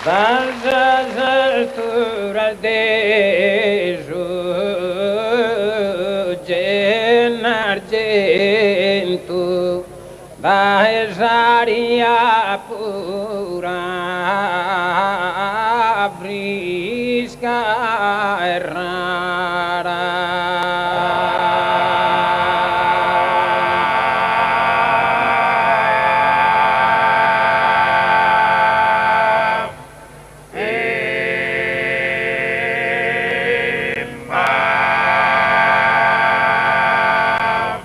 das alturas de Jugem argento da exaria pura brisca rara.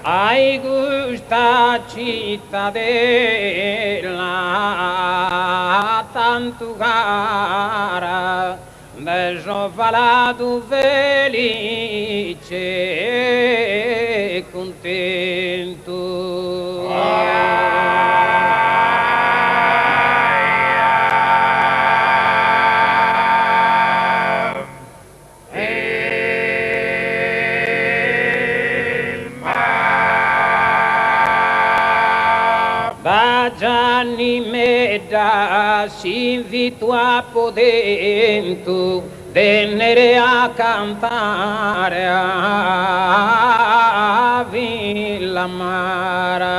Ai gusta cittadella tanto cara deso falado felice e contento. Da Gianni Medda si invitò a Podento, vennere a cantare a Villamara.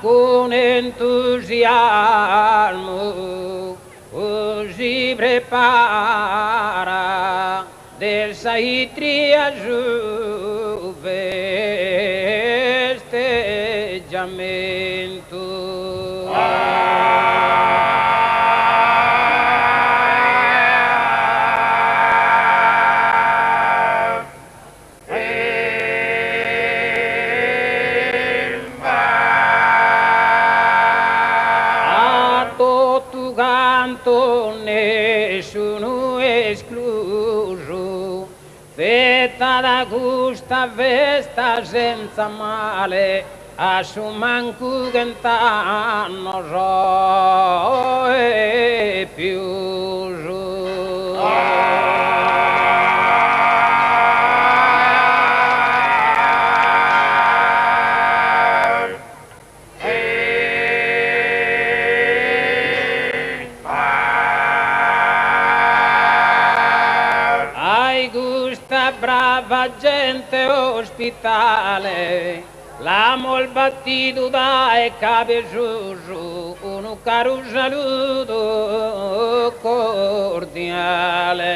Con entusiasmo così prepara del saitria festeggiamento. Canto nessuno escluso, fetta da gusta festa senza male, a su manco cantano so e più. Gusta brava gente ospitale, l'amo il battito dai cabezoso, un caro saluto cordiale.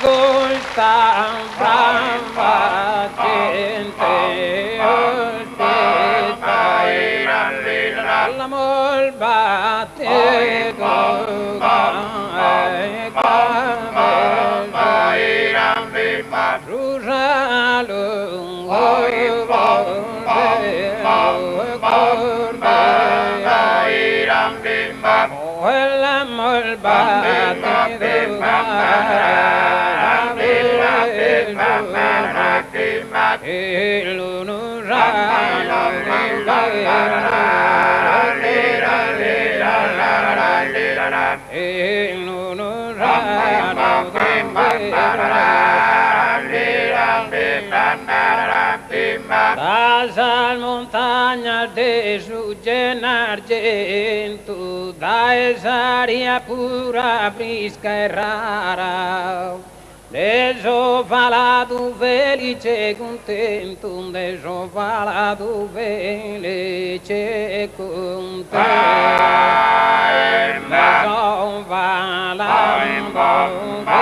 Gusta brava gente ospitale, l'amor batte l'amor das montañas de Jugem argento, da esaria pura brisca e rara, deso falado felice e contento, deso falado felice e contento, deso falado felice e contento.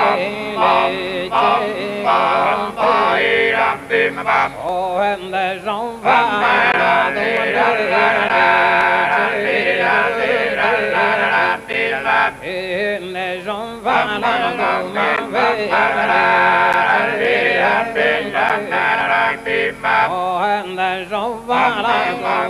Oh, and there's on fire, oh anda jovara uma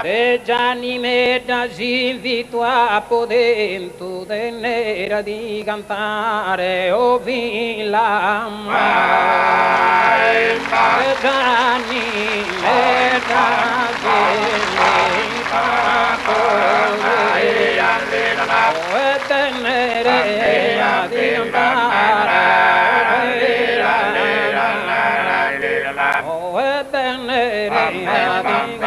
vez de anime da invito a podento de nera di cantare o villa mai de anime da invito a tenere di cantare o tenere di cantare